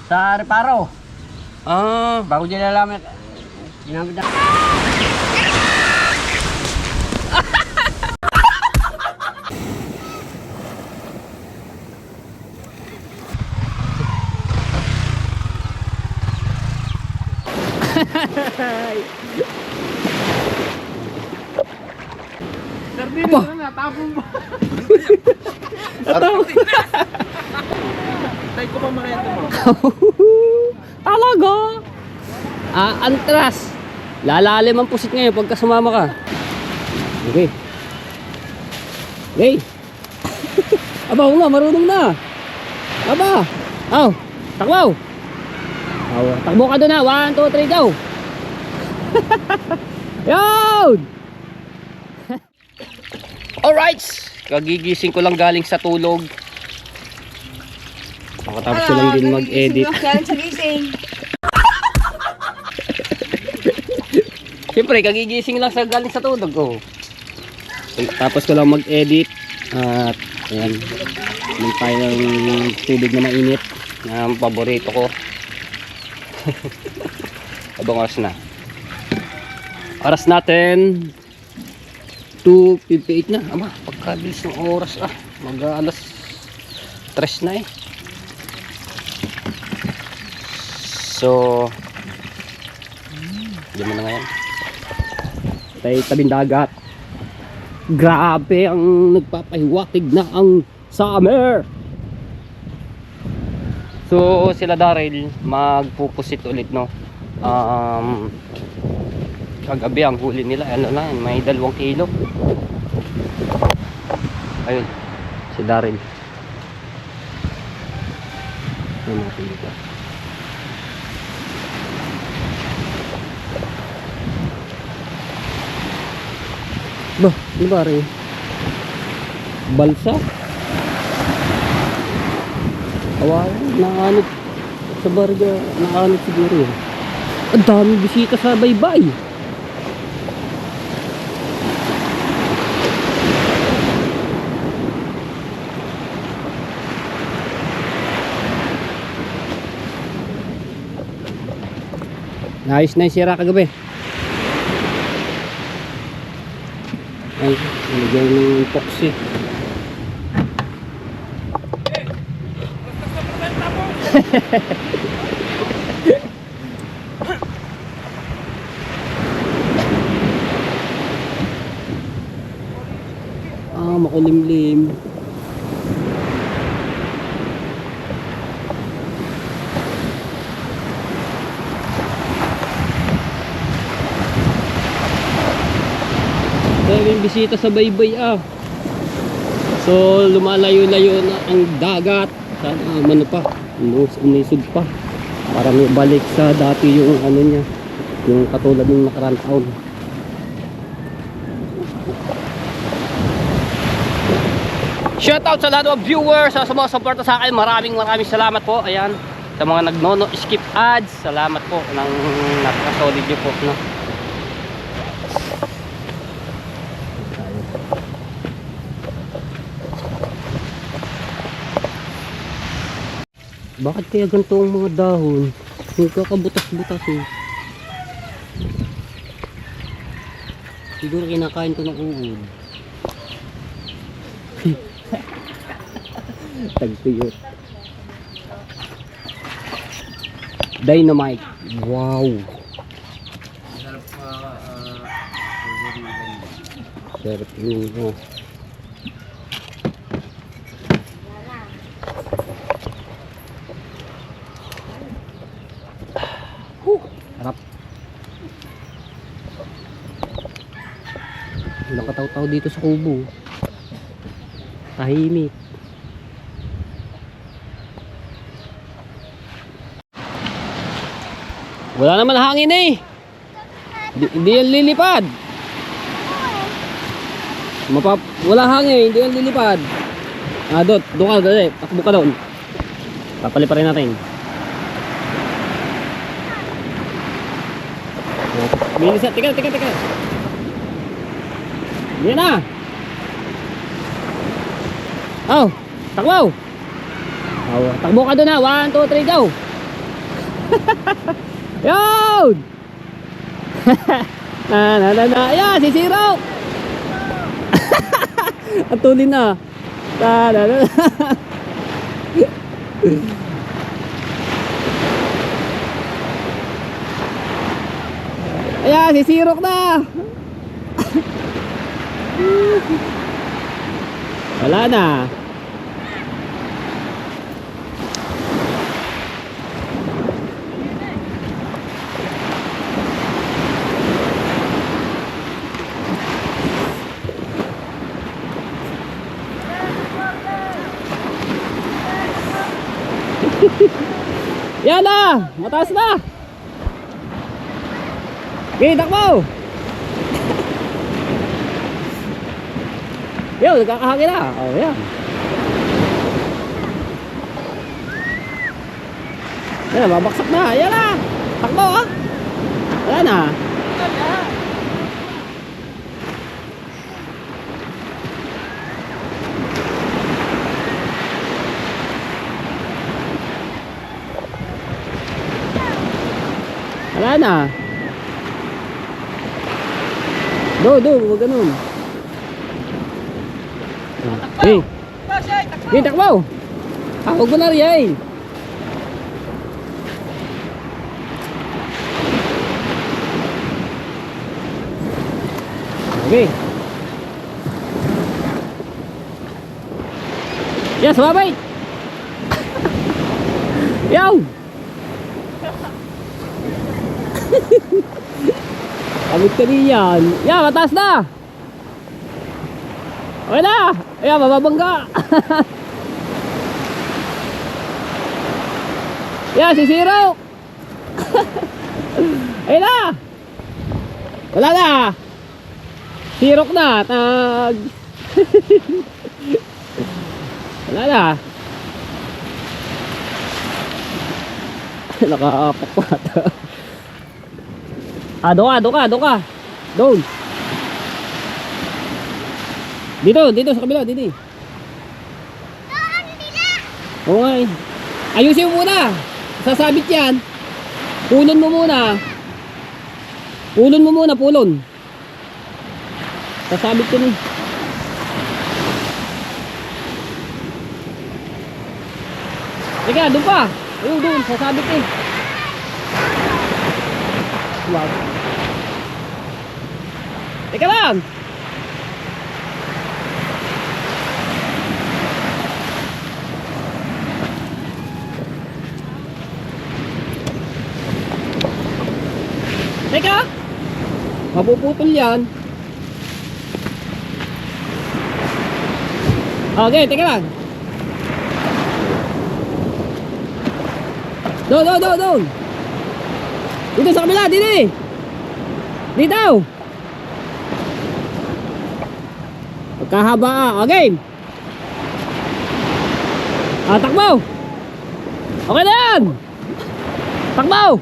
Sa reparo. Ah, Bago dyan nalaman. Ginamit na. Apa? Natapon mo. Tay ko pa makayata mo. Talaga? Antras. Lalalim ang pusit ngayon pagka sumama ka. Okay. Okay. Aba, oo nga, marunong na. Aba. Aw, takbaw. Aw, takbo ka doon na. 1, 2, 3, go. Yun. Alright. Kagigising ko lang galing sa tulog. Makatapos ko lang din mag-edit. Siyempre, kagigising lang sa galing sa tulog ko. Tapos ko lang mag-edit. At ayan, may tayo ng tubig na mainit. Ang paborito ko. Abang oras na. Oras natin 2:58 na. Aba, pagkabilis ng oras mag-alas 3 na eh. So diyan mo na ngayon. Tayo tabing dagat. Grabe ang nagpapahiwatig na ang summer. So sila Daryl magpupusit ulit, no. Kagabi ang huli nila ano na, may 2 kilo. Ayun si Daryl. Ano natin dito? Bah, ano ba rin? Balsa? Awaw, nakaanod sa barga, nakaanod siguro yun. Ang daming bisita sa baybay. Ayos na yung sira kagabi. Ay, nilagyan ng epoxy. Makulimlim. Daming bisita sa baybay So lumalayo-layo na ang dagat. Sana ano pa, umisog pa para may balik sa dati yung ano niya, yung katulad ng nakaraan taon. Shoutout sa lahat ng viewers sa mga suporta sa akin. Maraming salamat po. Ayan, sa mga skip ads, salamat po ng napaka-solid niyo po, no? Bakit kaya ganito ang mga dahon? Nagkakabutas-butas eh. Siguro kinakain ko ng uod. Tagtuyot. Dynamite. Wow. Sarap yun. Harap. Walang kataw-taw dito sa kubo. Tahimik. Wala naman hangin eh. Hindi yan lilipad. Wala hangin, hindi yan lilipad. Doon ka, dali. Takbo ka doon. Papaliparin natin. Bilisan, tika. Yan na. Takbo. Takbo ka doon na. 1, 2, 3, go. Yun! Ayan, sisiraw! Ang tulin na. Ayan, sisirok na. Wala na. Yan na, mataas na. Okay, takbo. Yo, nagkakahangin na. Oh, yan. Yan, babaksak na. Yan na. Takbo, ah. Wala na. Wala na. Wag ganun. Hey. Hey, takbo. Huwag mo na riyain. Okay. Yes, babay. Yaw. Abot ka niyan. Yan, mataas na. Okay na. Ayan, mababangga. Yan, sisiraw. Ayun na. Wala na. Sirok na. Tag. Wala na. Nakaapak pa ata. Doon ka. Doon. Dito sa kabila, dito. Oo nga eh. Ayusin mo muna. Sasabit yan. Pulon mo muna. Pulon. Sasabit ko ni. Teka, doon pa. Doon, sasabit eh. Wow. Teka lang. Teka. Mapuputol yan. Okay, teka lang. Doon. Dito sa kabila, dito. Dito. Pagkahaba. Okay. Takbo. Okay na yan. Takbo.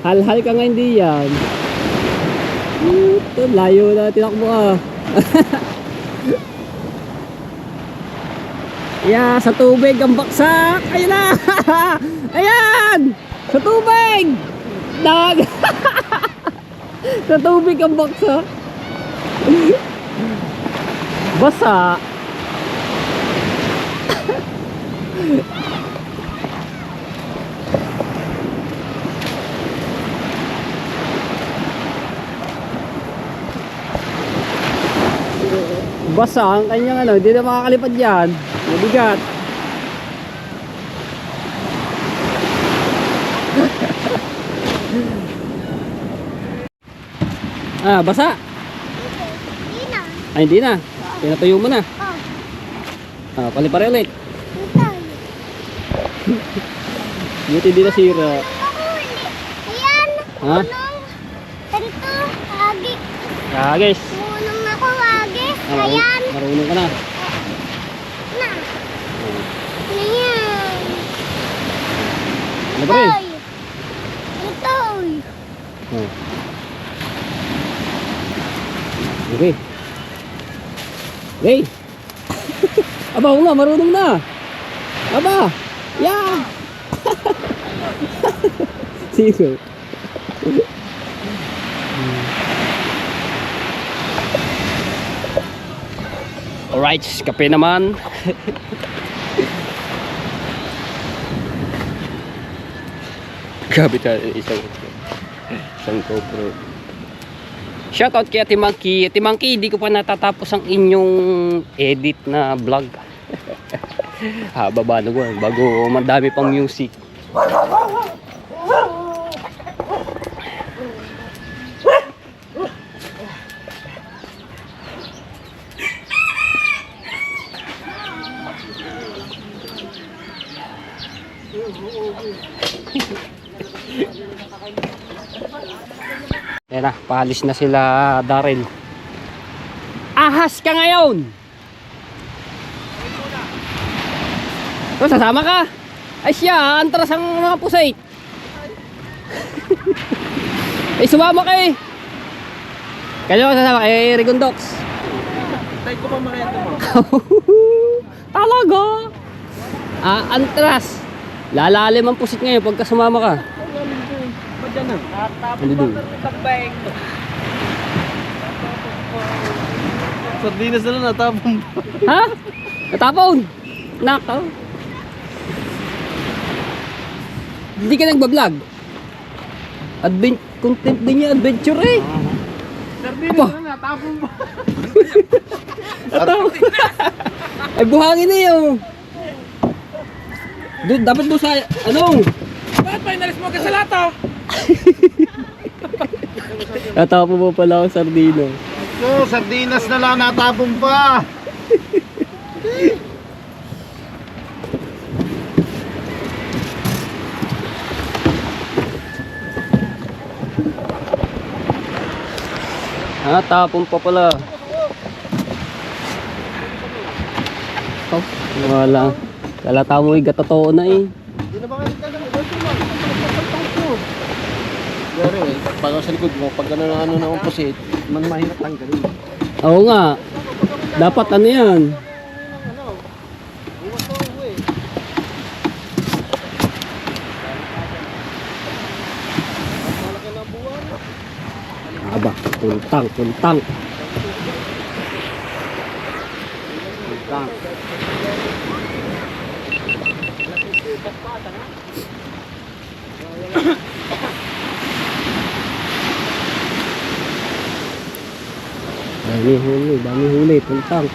Hal-hal ka nga hindi yan. Ito, layo na tinakbo ah. Yeah, sa tubig ang baksak. Ayun na. Ayan. Sa tubig. Sa tubig ang baksak. Basa. Basa ang kanyang ano, hindi na makakalipad yan. Mabigat. Basa. Hindi na. Hindi na. Pinatuyo mo na. Palipare ulit. Buti di nasira. Ayan. Ha? Ganito. Agi. Guys. Marunong ako, Agi. Ayan. Marunong ka na. Na. Ayan. Ano ba rin? Ito. Okay. Okay. Aba, oo nga, marunong na. Aba. Yeah! Sino? Alright, kape naman. Grabe ka, isang GoPro. Shoutout kay Ate Monkey. Ate Monkey, hindi ko pa natatapos ang inyong edit na vlog. Baba na ko bago madami pang music. Ayan na, paalis na sila Darren. Ahas ka ngayon! So, sasama ka? Ay siya, antras ang mga pusay. Ay sumama ka eh. Kaya sasama kay Rigondox. Tayo ko pa makita mo. Talaga? Antras. Lalalim ang pusit ngayon pagka sumama ka. Diyan na. Ano doon? Sardinas na lang natapon. Ha? Natapon? Nakaw. Hindi ka nagbablog? Content din niya, adventure eh. Sardinas Apa? na lang natapon mo. Ay buhangin na yun. Dapat mo sa, ano? Bakit pa inalis mo ka sa lato? Natapo mo pala ako sardino. So, sardinas na lang natapon pa. Tapon pa pala. Oh, wala. Kalata mo totoo na eh. Hindi na ba kayo Pero pag sa likod mo, pag ano na umpusit, Man mahirap tanggalin. Oo nga. Dapat ano yan? Aba, puntang. Tang. Dami huli, puntang.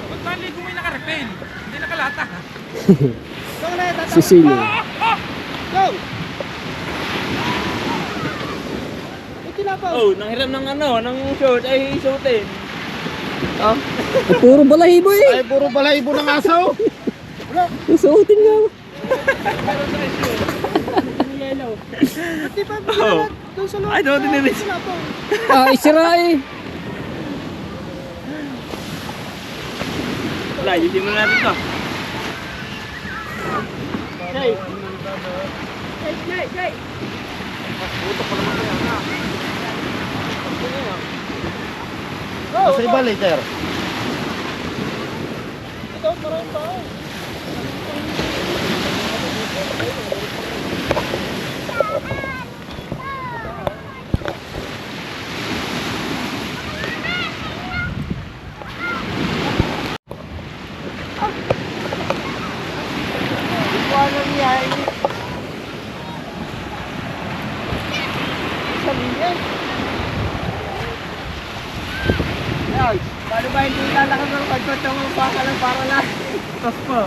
Ba't bali kung may naka-refill? Hindi nakalata ha? Sisilo. Oh, nanghiram ng ng short ay isuotin. Puro balahibo eh. ay puro balahibo ng aso. Susuotin nga. Oh. Ay, doon din rin. Isira eh. Wala, hindi mo natin to. Sa iba later. Paano ba hindi lalakad ng pagkot yung baka lang para lang? Tapos pa.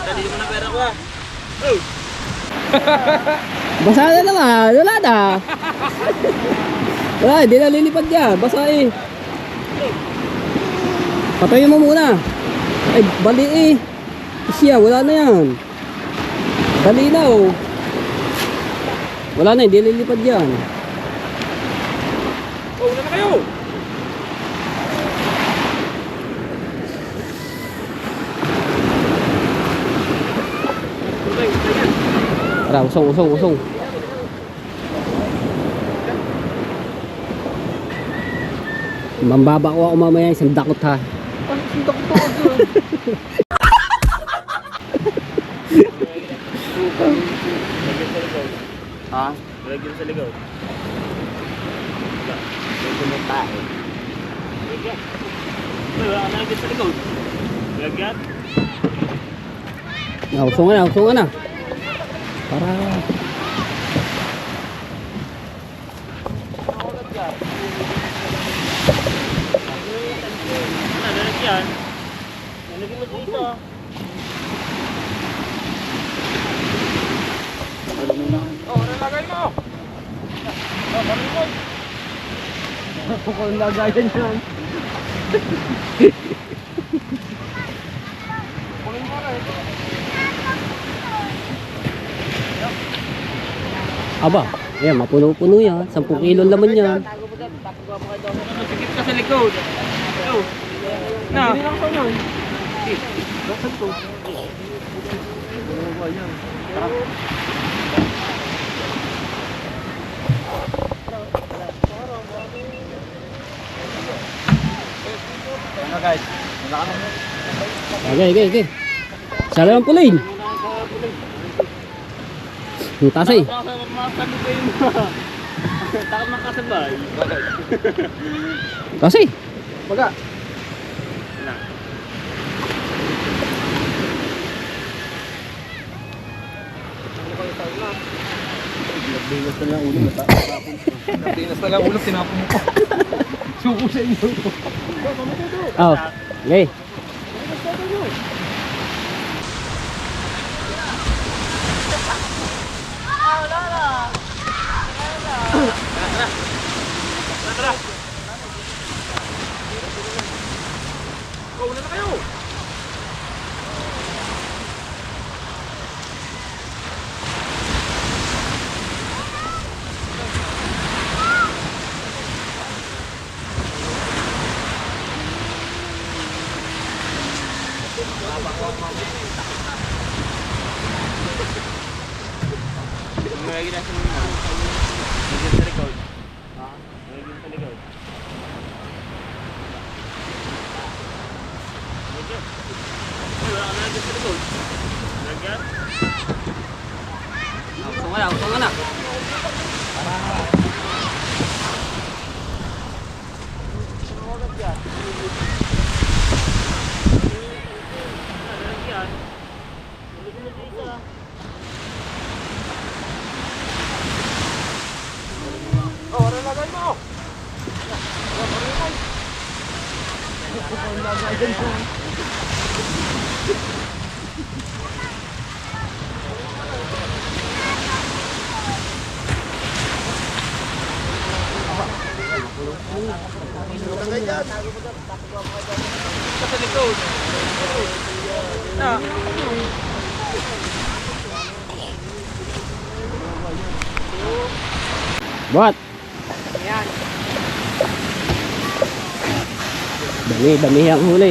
Dali mo na pera ko ah. Oh. Basa na naman. Wala na. Wala, hindi na lilipad yan. Basa eh. Patayin mo muna. Ay, bali eh. Siya, wala na yan. Dali na oh. Wala na, hindi lilipad yan. Oh, wala na kayo. Tara, usong, usong, usong. Mambaba ko ako mamaya isang dakot ha. Ha? Lagyan sa ligaw. Lagyan mo tayo. Lagyan. Wala ka lagyan sa ligaw. Lagyan. Usong na, usong na. Para. Lagyan. Lagyan mo dito. Oh, nalagay mo. Oh, balik mo. Kung lagayan yan. Aba, ayan, mapuno-puno yan. 10 kilo laman yan. Sikip ka sa likod. Oh. Na. Hindi lang ko nun. Bakit to? Ano guys? Okay, okay, okay. Sala lang pulin. Yung tasay. Takot makasabay. Tasay. Baga. Nagdinas na lang ulo. Nagdinas na lang ulo, tinapon mo. Suko sa inyo. Oh, okay. Oh, wala na kayo. Lagi na sa mga. Lagi sa likod. Ha? Lagi sa likod. Lagi. Wala ka na lagi sa likod. Lagyan. Usong na, usong na. Oh, ano lagay mo? Sa likod. Na. Buat. Ayan. Dami, dami ang huli.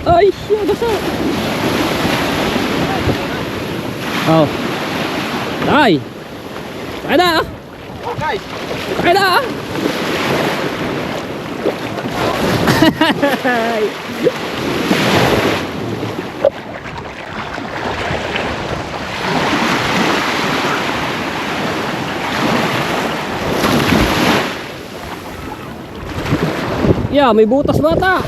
Ay, siya, basa. Oh. Ay. Kaya na. Oh, guys. Kaya na. Yeah, may butas bata.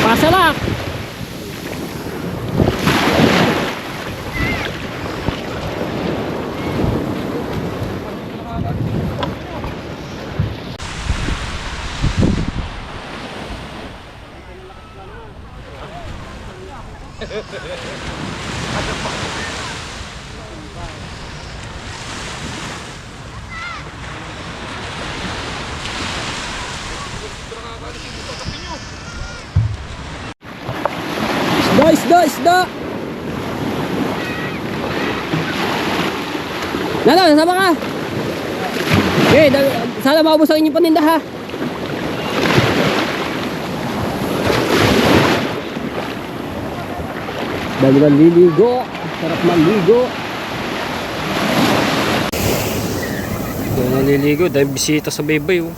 Pasalak. Isda! Nala, nasama ka? Okay, sana maubos ang inyong paninda ha. Dahil maliligo, sarap maligo. Kung naliligo, dahil bisita sa baybay oh.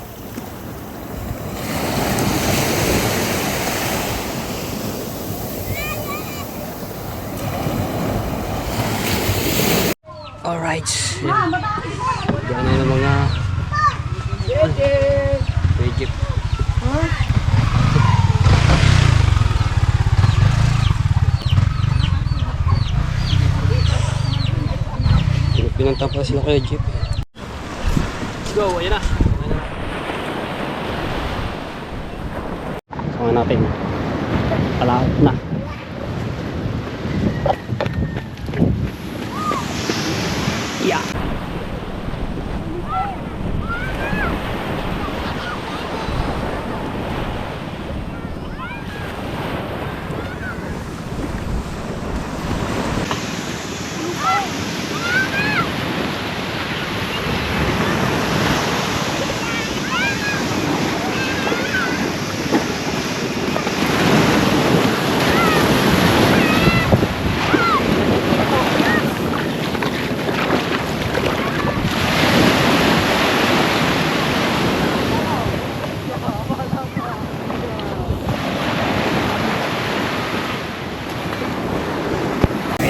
Alright. Yan. Yan na yung mga Egypt. Pinunta pa sila kay Egypt. Let's go, ayan na. Sama natin. Palakot na. Yeah.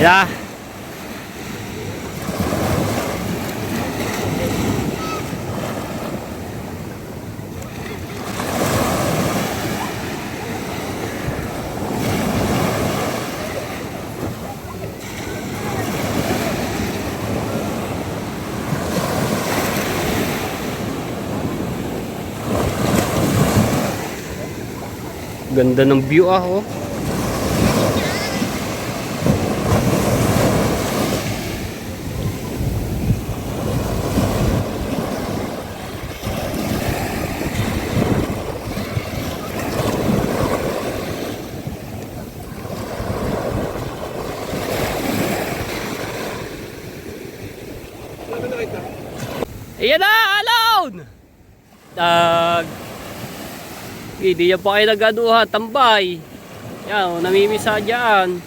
Ayan. Ganda ng view oh. Ayan na, alone! Hindi yan pa kayo nagaduhan, tambay. Yan, namimisa dyan.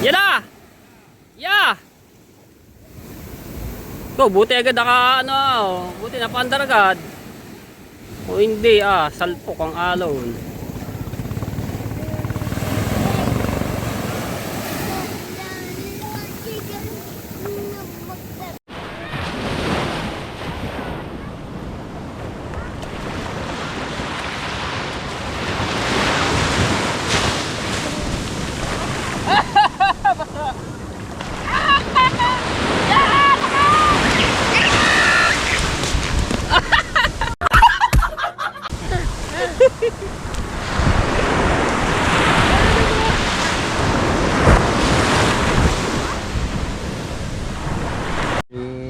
Yan na! Yeah! Go, buti agad buti napaandar agad. O hindi salpok ang alon.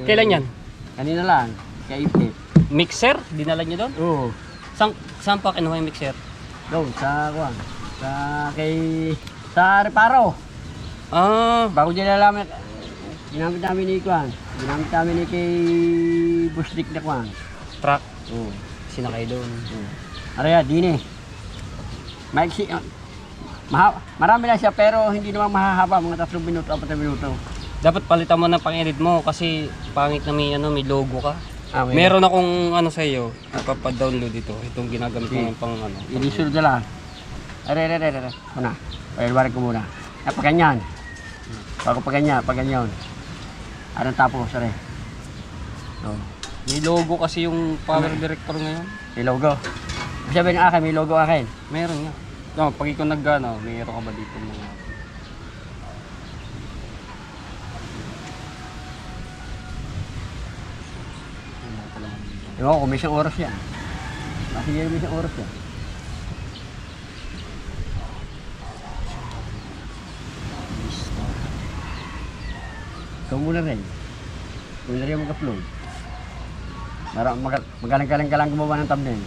Kailan yan? Kanina lang, kay Ipit. Mixer? Dinala nyo doon? Oo. Saan pa kinuha yung mixer? Doon, sa Reparo. Bago dyan nalaman, ginamit namin ni Kwan. Ginamit namin ni kay Buslik na Kwan. Truck? Oo. Sinakay doon. Araya, dini. Maiksi, marami na siya pero hindi naman mahahaba, mga 3 minuto, 4 minuto. Dapat palitan mo ng pang-edit mo kasi pangit na may logo ka. Meron akong ano sa iyo, ipapa-download ito. Itong ginagamit ko ng pang ano. Inisunod na lang. Are. Muna. Pagkaliwarin ko muna. Pag ganyan. Bago pag ganyan. Anong tapos, are? Oh. May logo kasi yung power director ngayon. May logo. Sabi ng akin, may logo akin. Meron nga. No, pag ikaw nag-ano, mayroon ka ba dito mga... Ewan ko, kung may isang oras yan. Kasi yan may isang oras yan. Ikaw muna rin. Kung na rin mag-upload. Magaling ka lang gumawa ng thumbnail.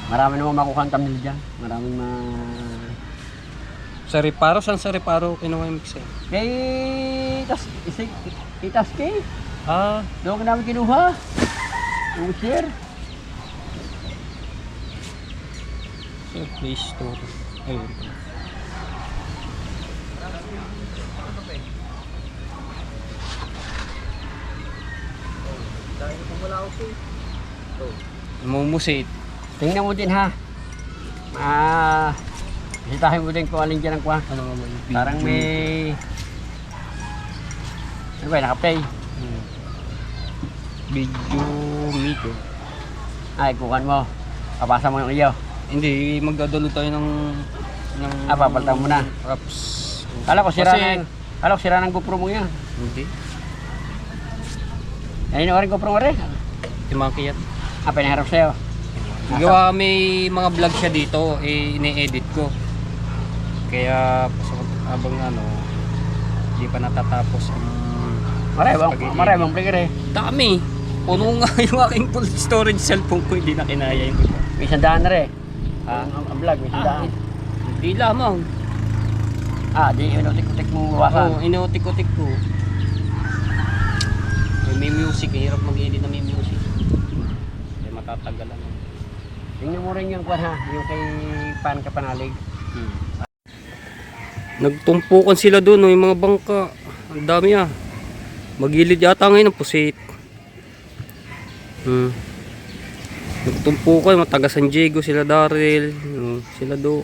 Marami naman makukuha ang thumbnail dyan. Maraming Sa Reparo, saan sa Reparo kinuha yung mixer? Kay Taskay. Doon ka namin kinuha. Yung share. Sa Play Store. Ayun. Mumusit. Tingnan mo din ha. Bisitahin mo din kung alin dyan ang kuha. Ano nga ba yung video? Parang may... Ano ba, naka-play? Video Miko. Ay, kukan mo. Papasa mo yung iyo. Hindi, magdadalo tayo ng Papalitan mo na. Apps. Kala ko Kasi- sira ng GoPro mo yan. Hindi. Ayun yung GoPro mo rin. Timangki yan. Pinaharap sa'yo. Gawa may mga vlog siya dito, ini-edit ko. Kaya abang ano, hindi pa natatapos ang Marebang player eh. dami. Puno nga yung aking full storage cellphone ko, hindi na kinaya yung iba. May 100 na rin. Ang vlog, may 100. Hindi lamang. Di inutik-utik mo bawasan. Oo, inutik-utik ko. May music, hirap mag-edit na may music. Kaya matatagalan. Tingnan mo rin yung kwan ha, yung kay Pan Kapanalig. Nagtumpukan sila doon, yung mga bangka. Ang dami Magilid yata ngayon ang pusit. Nagtumpukan, mataga San Diego, sila Daryl, sila doon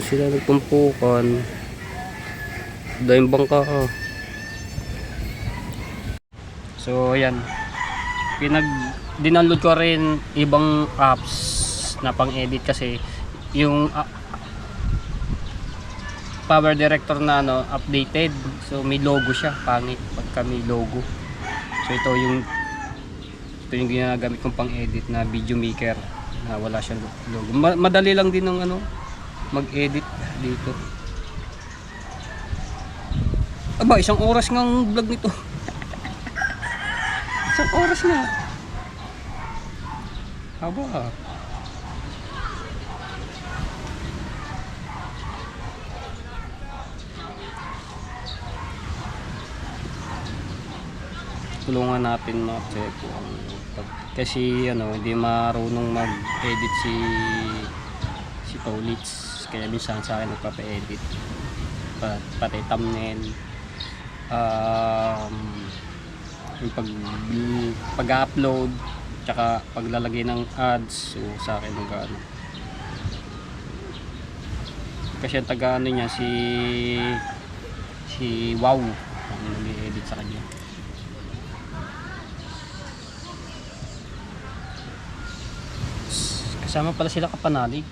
sila nagtumpukan. Dahil bangka So ayan, dindownload ko rin ibang apps na pang edit kasi yung power director na updated, so may logo siya, pangit pagka may logo. So ito yung ginagamit kong pang edit na video maker na wala siyang logo. Madali lang din ng mag-edit dito. Aba, isang oras ngang vlog nito. Isang oras na. Haba. Tulungan natin ma-check kasi hindi marunong mag-edit si Paulits, kaya minsan sa akin nagpapa-edit pati thumbnail, yung pag-upload tsaka paglalagay ng ads. So sa akin kasi ang taga niya si Wow ang nag-edit sa kanya. Kasama pala sila Kapanalig.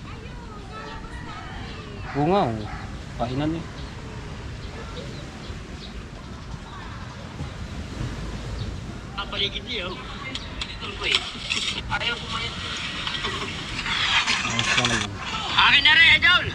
Oo nga, kainan Ang paligid niyo. Ayaw kumain. Ayos na lang. Akin na rin, Idol!